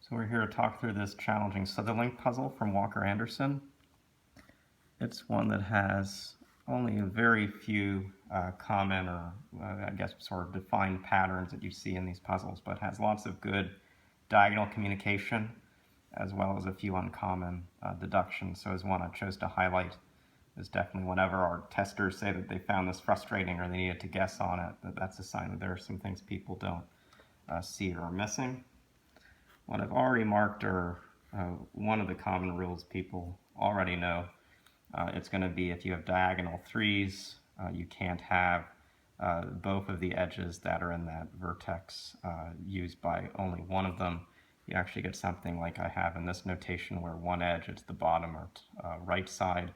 So we're here to talk through this challenging Slitherlink puzzle from Walker Anderson. It's one that has only a very few common or I guess sort of defined patterns that you see in these puzzles, but has lots of good diagonal communication as well as a few uncommon deductions. So as one I chose to highlight is definitely whenever our testers say that they found this frustrating or they needed to guess on it, that's a sign that there are some things people don't see or are missing. What I've already marked are one of the common rules people already know. It's going to be if you have diagonal threes, you can't have both of the edges that are in that vertex used by only one of them. You actually get something like I have in this notation where one edge, it's the bottom or right side,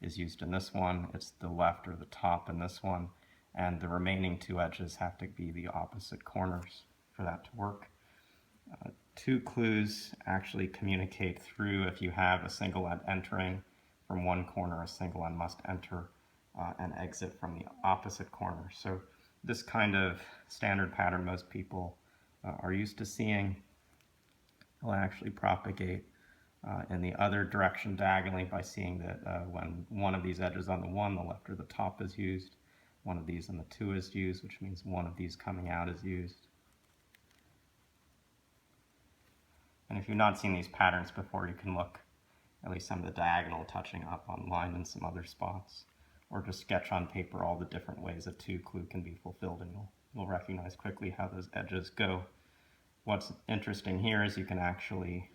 is used in this one. It's the left or the top in this one. And the remaining two edges have to be the opposite corners for that to work. Two clues actually communicate through if you have a single end entering from one corner, a single end must enter and exit from the opposite corner. So this kind of standard pattern most people are used to seeing will actually propagate in the other direction diagonally by seeing that when one of these edges on the one, the left or the top is used, one of these on the two is used, which means one of these coming out is used. And if you've not seen these patterns before, you can look at least some of the diagonal touching up online in some other spots, or just sketch on paper all the different ways a two clue can be fulfilled, and you'll recognize quickly how those edges go. What's interesting here is you can actually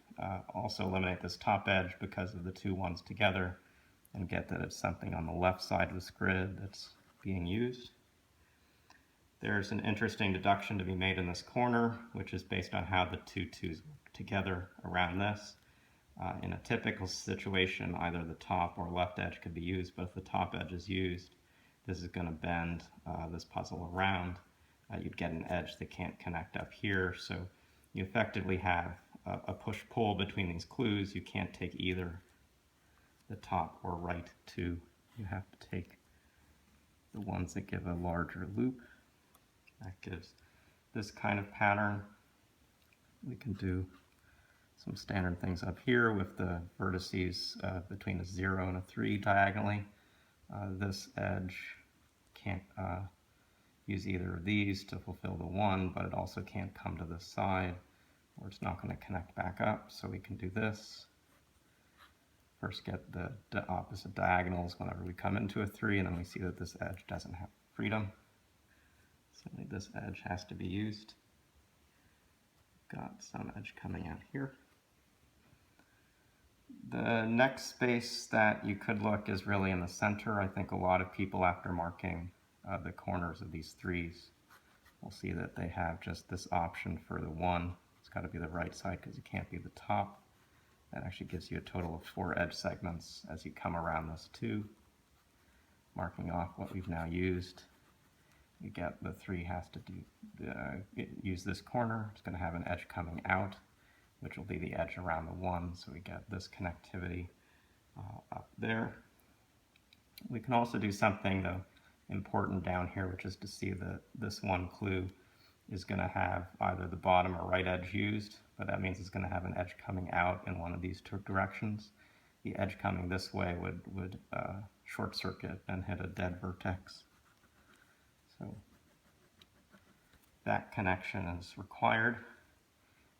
also eliminate this top edge because of the two ones together and get that it's something on the left side of this grid that's being used. There's an interesting deduction to be made in this corner, which is based on how the two twos work together around this. In a typical situation, either the top or left edge could be used, but if the top edge is used, this is going to bend this puzzle around. You'd get an edge that can't connect up here, so you effectively have a push-pull between these clues. You can't take either the top or right two. You have to take the ones that give a larger loop. That gives this kind of pattern. We can do some standard things up here with the vertices between a 0 and a 3 diagonally. This edge can't use either of these to fulfill the 1, but it also can't come to this side or it's not going to connect back up. So we can do this. First get the opposite diagonals whenever we come into a 3, and then we see that this edge doesn't have freedom. Certainly this edge has to be used. Got some edge coming out here. The next space that you could look is really in the center. I think a lot of people, after marking the corners of these threes, will see that they have just this option for the 1. It's got to be the right side because it can't be the top. That actually gives you a total of 4 edge segments as you come around this 2. Marking off what we've now used. You get the 3 has to use this corner. It's going to have an edge coming out, which will be the edge around the 1, so we get this connectivity up there. We can also do something though important down here, which is to see that this one clue is going to have either the bottom or right edge used, but that means it's going to have an edge coming out in one of these two directions. The edge coming this way would short circuit and hit a dead vertex. So that connection is required.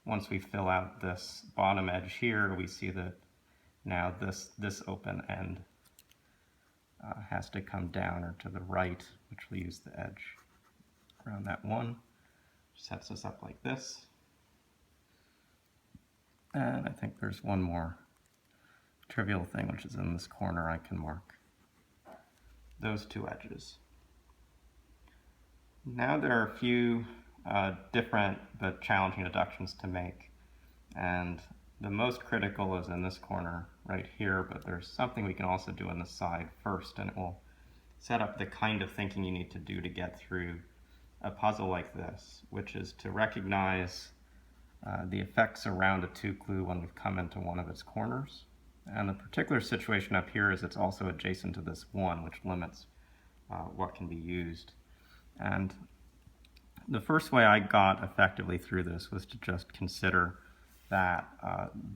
Once we fill out this bottom edge here, we see that now this open end has to come down or to the right, which will use the edge around that 1. Sets us up like this. And I think there's one more trivial thing, which is in this corner. I can mark those two edges. Now there are a few different but challenging deductions to make, and the most critical is in this corner right here, but there's something we can also do on the side first, and it will set up the kind of thinking you need to do to get through a puzzle like this, which is to recognize the effects around a 2 clue when we've come into one of its corners. And the particular situation up here is it's also adjacent to this 1, which limits what can be used. And the first way I got effectively through this was to just consider that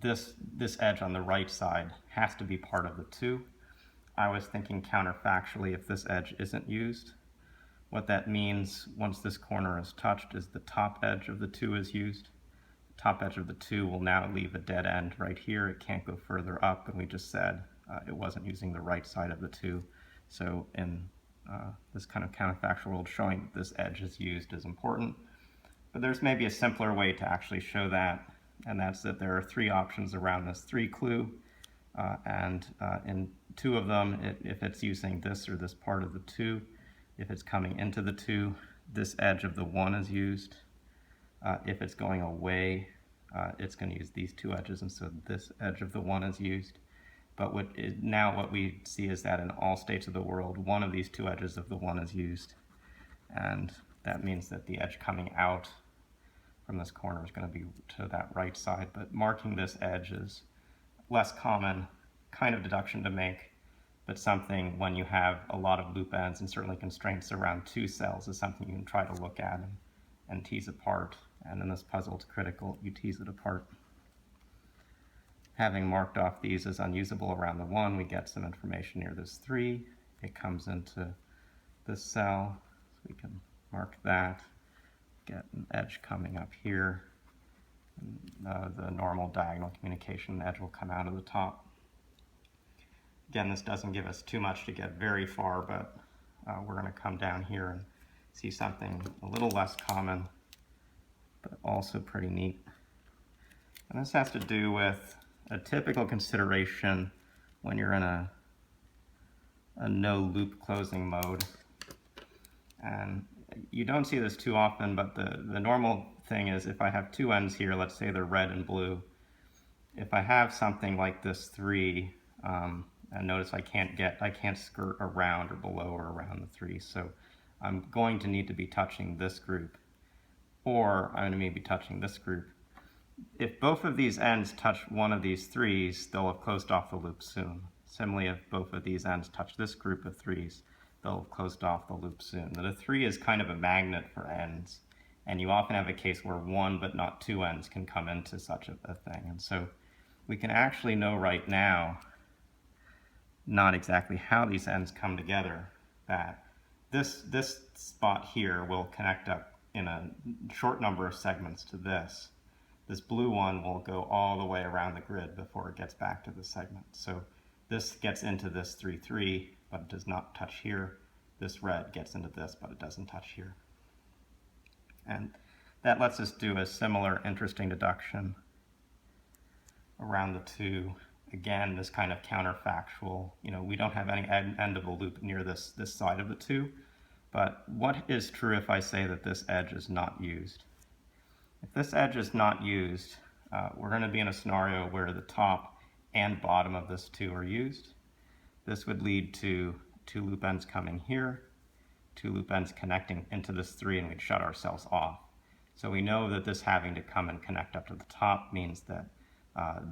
this edge on the right side has to be part of the 2. I was thinking counterfactually, if this edge isn't used, what that means once this corner is touched is the top edge of the 2 is used. The top edge of the 2 will now leave a dead end right here. It can't go further up, and we just said it wasn't using the right side of the 2. So in this kind of counterfactual world, showing that this edge is used is important. But there's maybe a simpler way to actually show that, and that's that there are 3 options around this 3 clue, and in 2 of them, if it's using this or this part of the 2, if it's coming into the 2, this edge of the 1 is used. If it's going away, it's going to use these 2 edges, and so this edge of the 1 is used. But now what we see is that in all states of the world, one of these 2 edges of the 1 is used, and that means that the edge coming out from this corner is going to be to that right side. But marking this edge is less common kind of deduction to make, but something when you have a lot of loop ends and certainly constraints around 2 cells is something you can try to look at and tease apart. And in this puzzle, it's critical you tease it apart. Having marked off these as unusable around the 1, we get some information near this 3. It comes into this cell, so we can mark that, get an edge coming up here. And, the normal diagonal communication edge will come out of the top. Again, this doesn't give us too much to get very far, but we're going to come down here and see something a little less common, but also pretty neat. And this has to do with a typical consideration when you're in a no loop closing mode. And you don't see this too often, but the normal thing is if I have 2 ends here, let's say they're red and blue, if I have something like this 3, and notice I can't skirt around or below or around the 3, so I'm going to need to be touching this group, or I'm going to maybe be touching this group. If both of these ends touch one of these 3s, they'll have closed off the loop soon. Similarly, if both of these ends touch this group of 3s, they'll have closed off the loop soon. But a 3 is kind of a magnet for ends, and you often have a case where 1 but not 2 ends can come into such a thing. And so we can actually know right now not exactly how these ends come together, that this spot here will connect up in a short number of segments to this. This blue one will go all the way around the grid before it gets back to the segment. So this gets into this 3-3, but it does not touch here. This red gets into this, but it doesn't touch here. And that lets us do a similar interesting deduction around the 2. Again, this kind of counterfactual, we don't have any end of a loop near this side of the 2, but what is true if I say that this edge is not used? If this edge is not used, we're going to be in a scenario where the top and bottom of this 2 are used. This would lead to 2 loop ends coming here, 2 loop ends connecting into this 3, and we'd shut ourselves off. So we know that this having to come and connect up to the top means that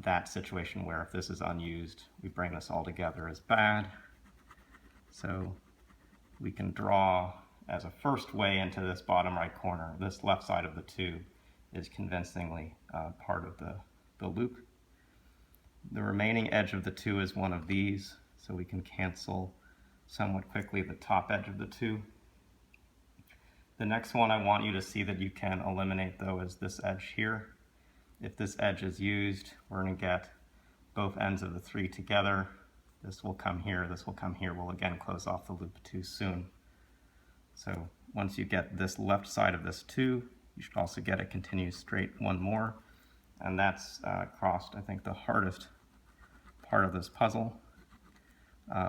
that situation where if this is unused, we bring this all together is bad. So we can draw as a first way into this bottom right corner, this left side of the 2 is convincingly part of the loop. The remaining edge of the 2 is one of these, so we can cancel somewhat quickly the top edge of the 2. The next one I want you to see that you can eliminate, though, is this edge here. If this edge is used, we're going to get both ends of the 3 together. This will come here, this will come here. We'll again close off the loop 2 soon. So once you get this left side of this 2, you should also get a continuous straight one more. And that's crossed, I think, the hardest part of this puzzle.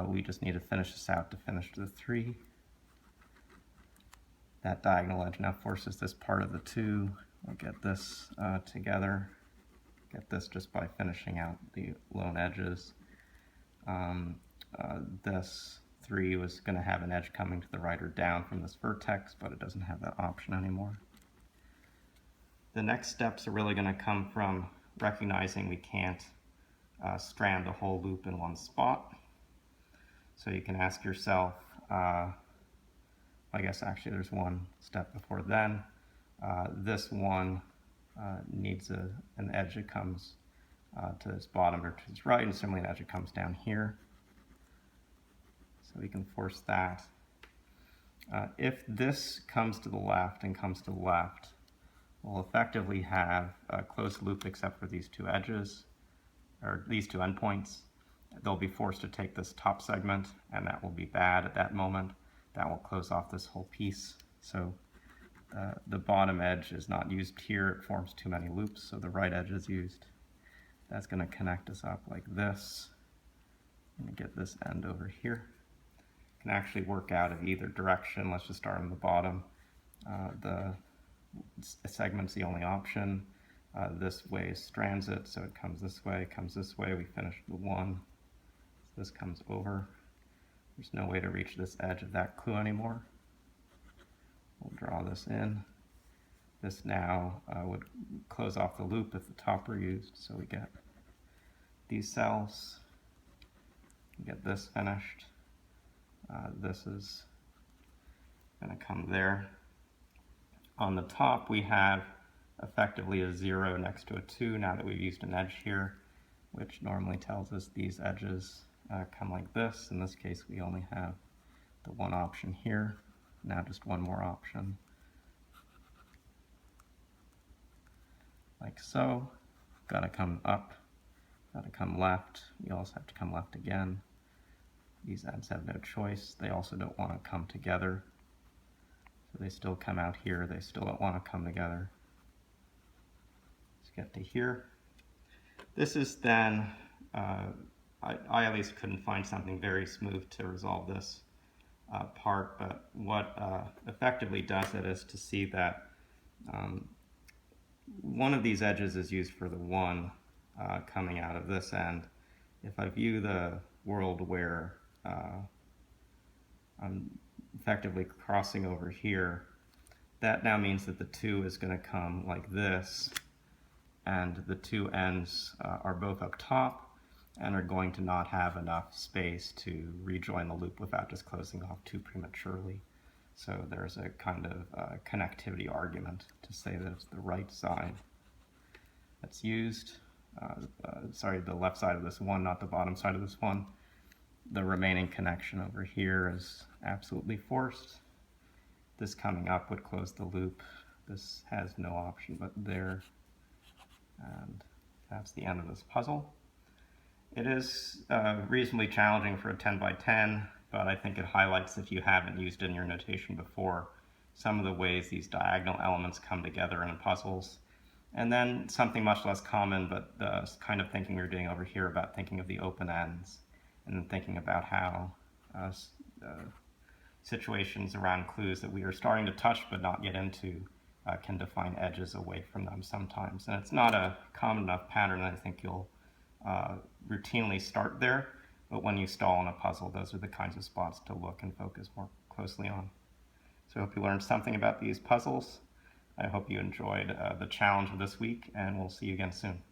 We just need to finish this out to finish the 3. That diagonal edge now forces this part of the 2. We'll get this together. Get this just by finishing out the lone edges. This 3 was going to have an edge coming to the right or down from this vertex, but it doesn't have that option anymore. The next steps are really going to come from recognizing we can't strand the whole loop in one spot. So you can ask yourself, I guess actually there's one step before then. This one needs an edge that comes to its bottom or to its right, and similarly an edge that comes down here. So we can force that. If this comes to the left and comes to the left, we'll effectively have a closed loop except for these two edges, or these two endpoints. They'll be forced to take this top segment, and that will be bad at that moment. That will close off this whole piece. So the bottom edge is not used here. It forms too many loops, so the right edge is used. That's going to connect us up like this. I'm going to get this end over here. Can actually work out of either direction. Let's just start on the bottom. The segment's the only option. This way is transit, so it comes this way, we finish the one. So this comes over. There's no way to reach this edge of that clue anymore. We'll draw this in. This now would close off the loop if the top were used, so we get these cells. We get this finished. This is going to come there. On the top we have effectively a 0 next to a 2 now that we've used an edge here, which normally tells us these edges come like this. In this case we only have the one option here. Now just one more option. Like so. Got to come up, got to come left. We also have to come left again. These ends have no choice. They also don't want to come together. So they still come out here. They still don't want to come together. Let's get to here. This is then, I at least couldn't find something very smooth to resolve this part, but what effectively does it is to see that one of these edges is used for the one coming out of this end. If I view the world where I'm effectively crossing over here, that now means that the 2 is going to come like this, and the two ends are both up top and are going to not have enough space to rejoin the loop without just closing off too prematurely. So there's a kind of connectivity argument to say that it's the right side that's used. Sorry, the left side of this one, not the bottom side of this one. The remaining connection over here is absolutely forced. This coming up would close the loop. This has no option but there. And that's the end of this puzzle. It is reasonably challenging for a 10 by 10, but I think it highlights, if you haven't used it in your notation before, some of the ways these diagonal elements come together in puzzles. And then something much less common, but the kind of thinking we're doing over here about thinking of the open ends, and then thinking about how situations around clues that we are starting to touch but not get into can define edges away from them sometimes. And it's not a common enough pattern that I think you'll routinely start there, but when you stall in a puzzle, those are the kinds of spots to look and focus more closely on. So I hope you learned something about these puzzles. I hope you enjoyed the challenge of this week, and we'll see you again soon.